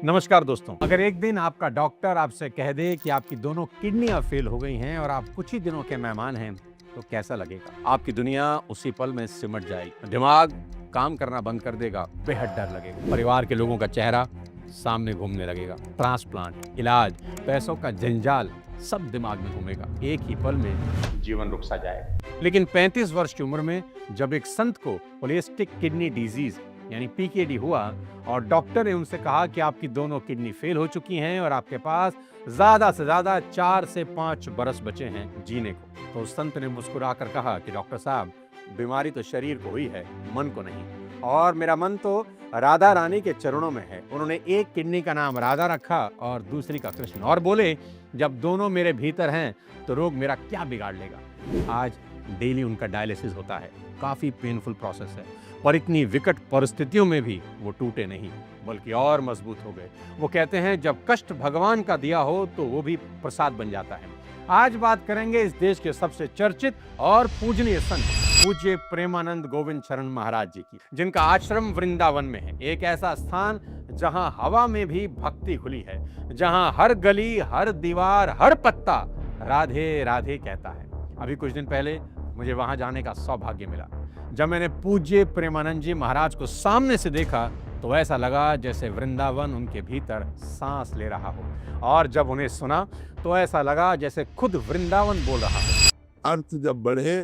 नमस्कार दोस्तों, अगर एक दिन आपका डॉक्टर आपसे कह दे कि आपकी दोनों किडनियां फेल हो गई हैं और आप कुछ ही दिनों के मेहमान हैं, तो कैसा लगेगा? आपकी दुनिया उसी पल में सिमट जाएगी, दिमाग काम करना बंद कर देगा, बेहद डर लगेगा, परिवार के लोगों का चेहरा सामने घूमने लगेगा, ट्रांसप्लांट, इलाज, पैसों का जंजाल सब दिमाग में घूमेगा, एक ही पल में जीवन रुक सा जाएगा। लेकिन 35 वर्ष की उम्र में जब एक संत को पॉलिसिस्टिक किडनी डिजीज यानी पीकेडी हुआ और डॉक्टर ने उनसे कहा कि आपकी दोनों किडनी फेल हो चुकी हैं और आपके पास ज्यादा से ज्यादा 4 से 5 बरस बचे हैं जीने को, तो उस संत ने मुस्कुराकर कहा कि डॉक्टर साहब, बीमारी तो शरीर को हुई है, मन को नहीं, और मेरा मन तो राधा रानी के चरणों में है। उन्होंने एक किडनी का नाम राधा रखा और दूसरी का कृष्ण, और बोले जब दोनों मेरे भीतर हैं तो रोग मेरा क्या बिगाड़ लेगा। आज डेली उनका डायलिसिस होता है, काफी पेनफुल प्रोसेस है, पर इतनी विकट परिस्थितियों में भी वो टूटे नहीं बल्कि और मजबूत हो गए। वो कहते हैं जब कष्ट भगवान का दिया हो तो वो भी प्रसाद बन जाता है। आज बात करेंगे इस देश के सबसे चर्चित और पूजनीय संत पूज्य प्रेमानंद गोविंद शरण महाराज जी की, जिनका आश्रम वृंदावन में है, एक ऐसा स्थान जहां हवा में भी भक्ति खुली है, जहां हर गली, हर दीवार, हर पत्ता राधे राधे कहता है। अभी कुछ दिन पहले मुझे वहां जाने का सौभाग्य मिला। जब मैंने पूज्य प्रेमानंद जी महाराज को सामने से देखा तो ऐसा लगा जैसे वृंदावन उनके भीतर सांस ले रहा हो, और जब उन्हें सुना तो ऐसा लगा जैसे खुद वृंदावन बोल रहा हो। अर्थ जब बढ़े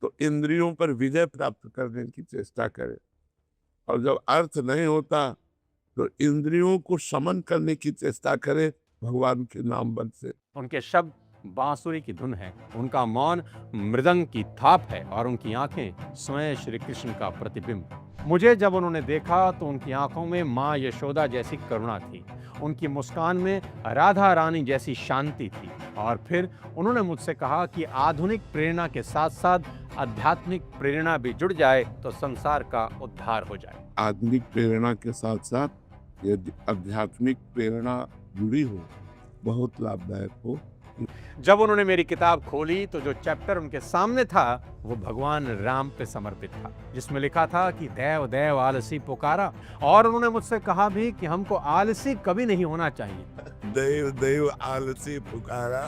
तो इंद्रियों पर विजय प्राप्त करने की चेष्टा करें, और जब अर्थ नहीं होता तो इंद्रियों को समन करने की चेष्टा करें भगवान के नाम बल से। उनके शब्द बांसुरी की धुन है, उनका मौन मृदंग की थाप है और उनकी आंखें स्वयं श्री कृष्ण का प्रतिबिंब। मुझे जब उन्होंने देखा तो उनकी आंखों में माँ यशोदा जैसी करुणा थी, उनकी मुस्कान में राधा रानी जैसी शांति थी, और फिर उन्होंने मुझसे कहा कि आधुनिक प्रेरणा के साथ साथ आध्यात्मिक प्रेरणा भी जुड़ जाए तो संसार का उद्धार हो जाए। आधुनिक प्रेरणा के साथ साथ यदि आध्यात्मिक प्रेरणा जुड़ी हो, बहुत लाभदायक हो। जब उन्होंने मेरी किताब खोली तो जो चैप्टर उनके सामने था वो भगवान राम पे समर्पित था, जिसमें लिखा था कि देव देव आलसी पुकारा, और उन्होंने मुझसे कहा भी कि हमको आलसी कभी नहीं होना चाहिए। देव देव आलसी पुकारा,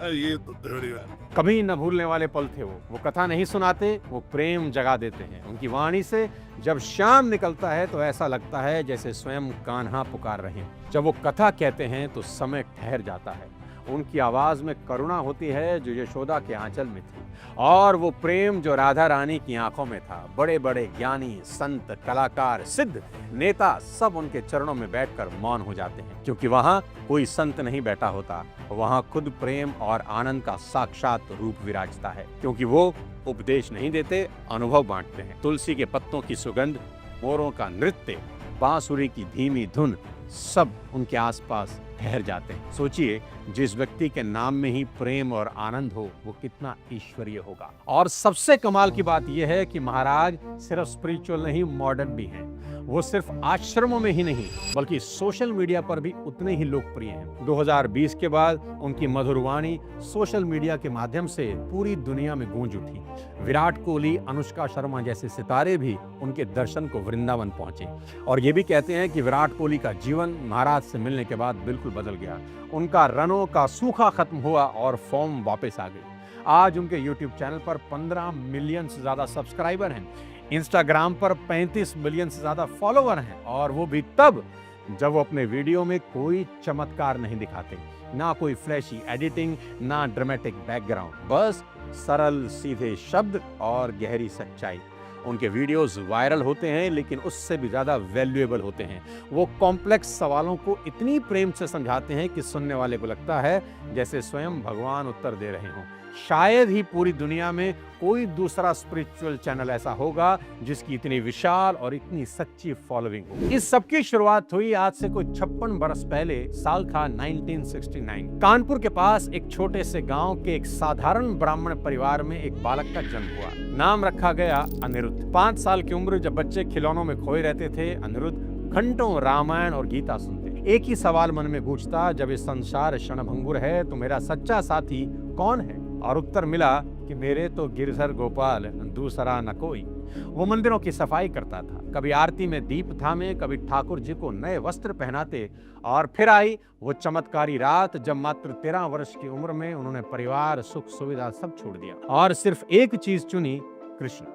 ये तो थोड़ी बात। कभी न भूलने वाले पल थे वो कथा नहीं सुनाते, वो प्रेम जगा देते हैं। उनकी वाणी से जब शाम निकलता है तो ऐसा लगता है जैसे स्वयं कान्हा पुकार रहे हैं। जब वो कथा कहते हैं तो समय ठहर जाता है। उनकी आवाज में करुणा होती है जो यशोदा के आंचल में थी, और वो प्रेम जो राधा रानी की आंखों में था। बड़े बड़े ज्ञानी, संत, कलाकार, सिद्ध, नेता सब उनके चरणों में बैठकर मौन हो जाते हैं, क्योंकि वहां कोई संत नहीं बैठा होता, वहां खुद प्रेम और आनंद का साक्षात रूप विराजता है, क्योंकि वो उपदेश नहीं देते, अनुभव बांटते हैं। तुलसी के पत्तों की सुगंध, मोरों का नृत्य, बांसुरी की धीमी धुन सब उनके आसपास ठहर जाते हैं। सोचिए, जिस व्यक्ति के नाम में ही प्रेम और आनंद हो वो कितना ईश्वरीय होगा। और सबसे कमाल की बात यह है कि महाराज सिर्फ स्पिरिचुअल नहीं, मॉडर्न भी हैं। वो सिर्फ आश्रमों में ही नहीं बल्कि सोशल मीडिया पर भी उतने ही लोकप्रिय हैं। 2020 के बाद उनकी मधुर वाणी सोशल मीडिया के माध्यम से पूरी दुनिया में गूंज उठी। विराट कोहली, अनुष्का शर्मा जैसे सितारे भी उनके दर्शन को वृंदावन पहुंचे, और ये भी कहते हैं कि विराट कोहली का जीवन महाराज से मिलने के बाद बिल्कुल बदल गया। उनका रनों का सूखा खत्म हुआ और फॉर्म वापस आ गई। आज उनके यूट्यूब चैनल पर 15 मिलियन से ज्यादा सब्सक्राइबर हैं, इंस्टाग्राम पर 35 मिलियन से ज्यादा फॉलोवर हैं, और वो भी तब जब वो अपने वीडियो में कोई चमत्कार नहीं दिखाते, ना कोई फ्लैशी एडिटिंग, ना ड्रामेटिक बैकग्राउंड, बस सरल सीधे शब्द और गहरी सच्चाई। उनके वीडियोस वायरल होते हैं लेकिन उससे भी ज़्यादा वैल्यूएबल होते हैं। वो कॉम्प्लेक्स सवालों को इतनी प्रेम से समझाते हैं कि सुनने वाले को लगता है जैसे स्वयं भगवान उत्तर दे रहे हों। शायद ही पूरी दुनिया में कोई दूसरा स्पिरिचुअल चैनल ऐसा होगा जिसकी इतनी विशाल और इतनी सच्ची फॉलोइंग हो। इस सब की शुरुआत हुई आज से कोई 56 बरस पहले। साल था 1969। कानपुर के पास एक छोटे से गांव के एक साधारण ब्राह्मण परिवार में एक बालक का जन्म हुआ। नाम रखा गया अनिरुद्ध। 5 साल की उम्र जब बच्चे खिलौनों में खोए रहते थे, अनिरुद्ध घंटों रामायण और गीता सुनते। एक ही सवाल मन में गूंजता, जब इस संसार क्षणभंगुर है तो मेरा सच्चा साथी कौन है? और उत्तर मिला कि मेरे तो गिरधर गोपाल, दूसरा न कोई। वो मंदिरों की सफाई करता था, कभी आरती में दीप थामे, कभी ठाकुर जी को नए वस्त्र पहनाते। और फिर आई वो चमत्कारी रात जब मात्र 13 वर्ष की उम्र में उन्होंने परिवार, सुख सुविधा सब छोड़ दिया और सिर्फ एक चीज चुनी, कृष्ण।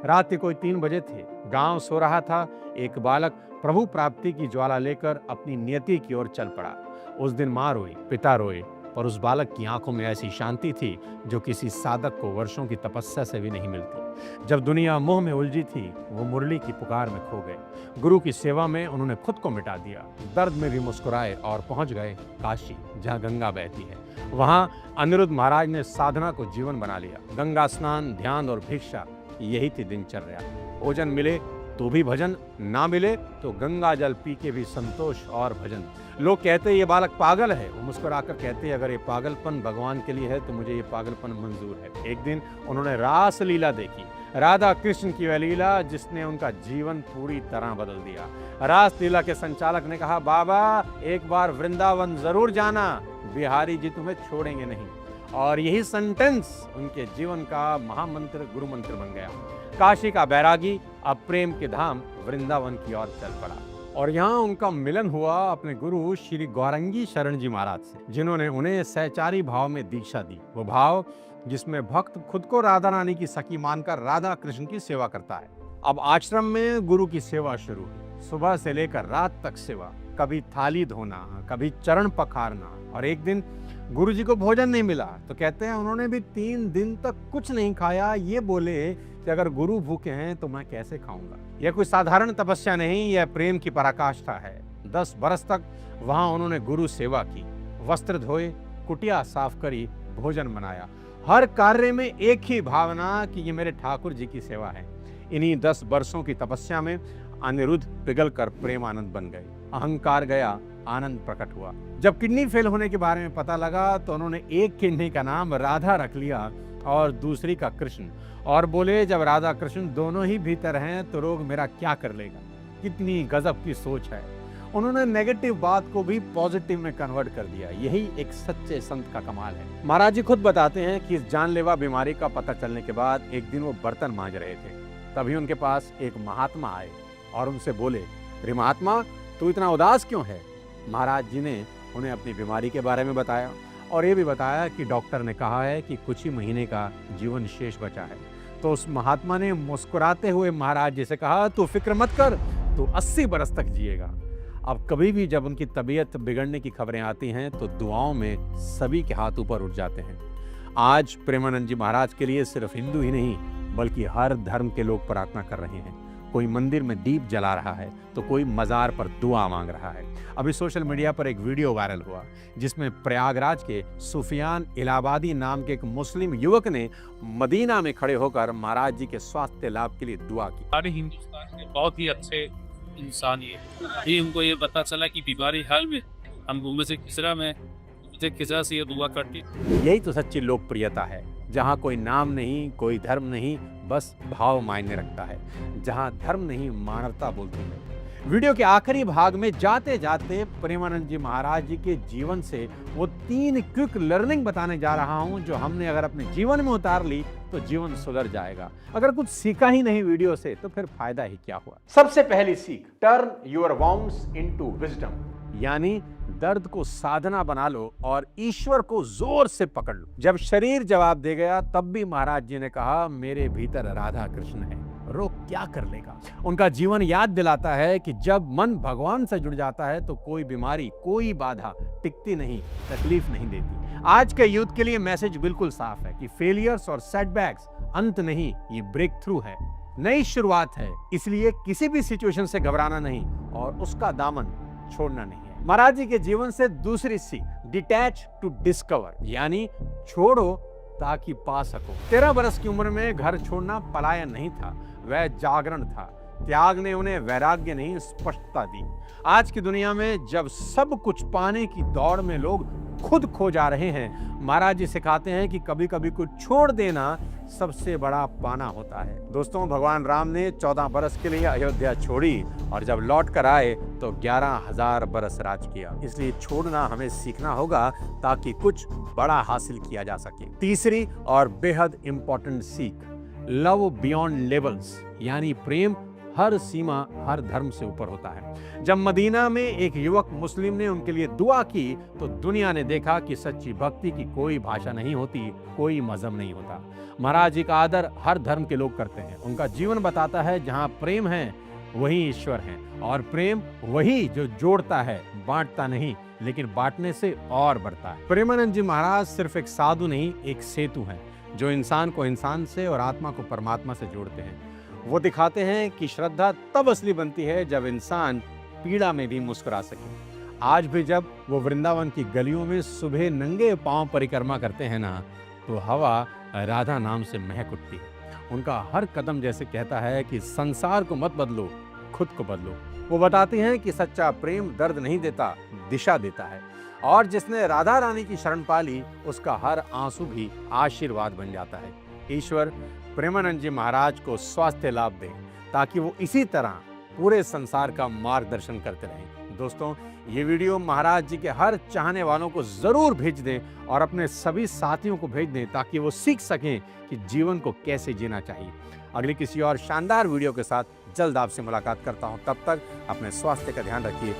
रात के कोई 3 बजे थे, गांव सो रहा था। एक बालक प्रभु प्राप्ति की ज्वाला लेकर अपनी नियति की ओर चल पड़ा। उस दिन माँ रोई, पिता रोए, पर उस बालक की आंखों में ऐसी शांति थी जो किसी साधक को वर्षों की तपस्या से भी नहीं मिलती। जब दुनिया मोह में उलझी थी, वो मुरली की पुकार में खो गए। गुरु की सेवा में उन्होंने खुद को मिटा दिया, दर्द में भी मुस्कुराए और पहुंच गए काशी, जहां गंगा बहती है। वहां अनिरुद्ध महाराज ने साधना को जीवन बना लिया। गंगा स्नान, ध्यान और भिक्षा, यही थी दिनचर्या। भोजन मिले तो भी भजन, ना मिले तो गंगा जल पी के भी संतोष और भजन। लोग कहते ये बालक पागल है, वो मुस्कुराकर कहते अगर ये पागलपन भगवान के लिए है तो मुझे ये पागलपन मंजूर है। एक दिन उन्होंने रास लीला देखी, राधा कृष्ण की वह लीला जिसने उनका जीवन पूरी तरह बदल दिया। रास लीला के संचालक ने कहा, बाबा एक बार वृंदावन जरूर जाना, बिहारी जी तुम्हें छोड़ेंगे नहीं। और यही सेंटेंस उनके जीवन का महामंत्र, गुरु मंत्र बन गया। काशी का बैरागी अब प्रेम के धाम वृंदावन की ओर चल पड़ा और यहाँ उनका मिलन हुआ अपने गुरु श्री गौरंगी शरण जी महाराज से, जिन्होंने उन्हें सहचारी भाव में दीक्षा दी। वो भाव जिसमें भक्त खुद को राधा रानी की सखी मानकर राधा कृष्ण की सेवा करता है। अब आश्रम में गुरु की सेवा शुरू हुई। सुबह से लेकर रात तक सेवा, कभी थाली धोना, कभी चरण पखारना। और एक दिन गुरु जी को भोजन नहीं मिला तो कहते हैं उन्होंने भी 3 दिन तक कुछ नहीं खाया। ये बोले कि अगर गुरु भूखे हैं तो मैं कैसे खाऊंगा। यह कोई साधारण तपस्या नहीं, यह प्रेम की पराकाष्ठा है। 10 बरस तक वहां उन्होंने गुरु सेवा की, वस्त्र धोए, कुटिया साफ करी, भोजन बनाया। हर कार्य में एक ही भावना कि ये मेरे ठाकुर जी की सेवा है। इन्हीं 10 वर्षों की तपस्या में अनिरुद्ध पिघलकर प्रेमानंद बन गए। अहंकार गया, आनंद प्रकट हुआ। जब किडनी फेल होने के बारे में पता लगा तो उन्होंने एक किडनी का नाम राधा रख लिया और दूसरी का कृष्ण, और बोले जब राधा कृष्ण दोनों ही भीतर हैं तो रोग मेरा क्या कर लेगा। कितनी गजब की सोच है। उन्होंने नेगेटिव बात को भी पॉजिटिव में कन्वर्ट कर दिया। यही एक सच्चे संत का कमाल है। महाराज जी खुद बताते हैं कि इस जानलेवा बीमारी का पता चलने के बाद एक दिन वो बर्तन मांज रहे थे, तभी उनके पास एक महात्मा आए और उनसे बोले, अरे महात्मा तू इतना उदास क्यों है। महाराज जी ने उन्हें अपनी बीमारी के बारे में बताया और ये भी बताया कि डॉक्टर ने कहा है कि कुछ ही महीने का जीवन शेष बचा है। तो उस महात्मा ने मुस्कुराते हुए महाराज जी से कहा, तू फिक्र मत कर, तू 80 बरस तक जिएगा। अब कभी भी जब उनकी तबीयत बिगड़ने की खबरें आती हैं तो दुआओं में सभी के हाथ ऊपर उठ जाते हैं। आज प्रेमानंद जी महाराज के लिए सिर्फ हिंदू ही नहीं बल्कि हर धर्म के लोग प्रार्थना कर रहे हैं। कोई मंदिर में दीप जला रहा है तो कोई मजार पर दुआ मांग रहा है। अभी सोशल मीडिया पर एक वीडियो वायरल हुआ जिसमें प्रयागराज के सुफियान इलाहाबादी नाम के एक मुस्लिम युवक ने मदीना में खड़े होकर महाराज जी के स्वास्थ्य लाभ के लिए दुआ की। सारे हिंदुस्तान के बहुत ही अच्छे इंसान ये उनको ये पता चला कि बीमारी हाल में हम घूमे से किसरा से ये दुआ करती। यही तो सच्ची लोकप्रियता है, जहाँ कोई नाम नहीं, कोई धर्म नहीं, बस भाव मायने रखता है। जहाँ धर्म नहीं, मानवता बोलती है। वीडियो के आखिरी भाग में जाते जाते प्रेमानंद जी महाराज जी के जीवन से वो 3 क्विक लर्निंग बताने जा रहा हूँ जो हमने अगर अपने जीवन में उतार ली तो जीवन सुधर जाएगा। अगर कुछ सीखा ही नहीं वीडियो से तो फिर फायदा ही क्या हुआ। सबसे पहली सीख, turn your wounds into wisdom, यानी दर्द को साधना बना लो और ईश्वर को जोर से पकड़ लो। जब शरीर जवाब दे गया तब भी महाराज जी ने कहा, मेरे भीतर राधा कृष्ण है, रोग क्या कर लेगा। उनका जीवन याद दिलाता है कि जब मन भगवान से जुड़ जाता है तो कोई बीमारी, कोई बाधा टिकती नहीं, तकलीफ नहीं देती। आज के यूथ के लिए मैसेज बिल्कुल साफ है कि फेलियर्स और सेटबैक्स अंत नहीं, ये ब्रेक थ्रू है, नई शुरुआत है। इसलिए किसी भी सिचुएशन से घबराना नहीं और उसका दामन छोड़ना नहीं है। महाराज जी के जीवन से दूसरी सीख, डिटैच टू डिस्कवर, यानी छोड़ो ताकि पा सको। 13 बरस की उम्र में घर छोड़ना पलायन नहीं था, वह जागरण था। त्याग ने उन्हें वैराग्य नहीं, स्पष्टता दी। आज की दुनिया में जब सब कुछ पाने की दौड़ में लोग खुद खो जा रहे हैं, महाराज जी सिखाते हैं कि कभी कभी कुछ छोड़ देना सबसे बड़ा पाना होता है। दोस्तों, भगवान राम ने 14 बरस के लिए अयोध्या छोड़ी और जब लौट कर आए तो 11,000 बरस राज किया। इसलिए छोड़ना हमें सीखना होगा ताकि कुछ बड़ा हासिल किया जा सके। तीसरी और बेहद इंपॉर्टेंट सीख, लव बियॉन्ड लेवल्स, यानी प्रेम हर सीमा, हर धर्म से ऊपर होता है। जब मदीना में एक युवक मुस्लिम ने उनके लिए दुआ की तो दुनिया ने देखा कि सच्ची भक्ति की कोई भाषा नहीं होती, कोई मजहब नहीं होता। महाराज जी का आदर हर धर्म के लोग करते हैं। उनका जीवन बताता है जहां प्रेम है वही ईश्वर है, और प्रेम वही जो जोड़ता है, बांटता नहीं, लेकिन बांटने से और बढ़ता है। प्रेमानंद जी महाराज सिर्फ एक साधु नहीं, एक सेतु है जो इंसान को इंसान से और आत्मा को परमात्मा से जोड़ते हैं। वो दिखाते हैं कि श्रद्धा तब असली बनती है जब इंसान पीड़ा में भी मुस्कुरा सके। आज भी जब वो वृंदावन की गलियों में सुबह नंगे पांव परिक्रमा करते हैं ना, तो हवा राधा नाम से महक उठती है। उनका हर कदम जैसे कहता है कि संसार को मत बदलो, खुद को बदलो। वो बताते हैं कि सच्चा प्रेम दर्द नहीं देता, दिशा देता है, और जिसने राधा रानी की शरण पा ली उसका हर आंसू भी आशीर्वाद बन जाता है। ईश्वर प्रेमानंद जी महाराज को स्वास्थ्य लाभ दे ताकि वो इसी तरह पूरे संसार का मार्गदर्शन करते रहें। दोस्तों, ये वीडियो महाराज जी के हर चाहने वालों को जरूर भेज दें और अपने सभी साथियों को भेज दें ताकि वो सीख सकें कि जीवन को कैसे जीना चाहिए। अगली किसी और शानदार वीडियो के साथ जल्द आपसे मुलाकात करता हूं। तब तक अपने स्वास्थ्य का ध्यान रखिए।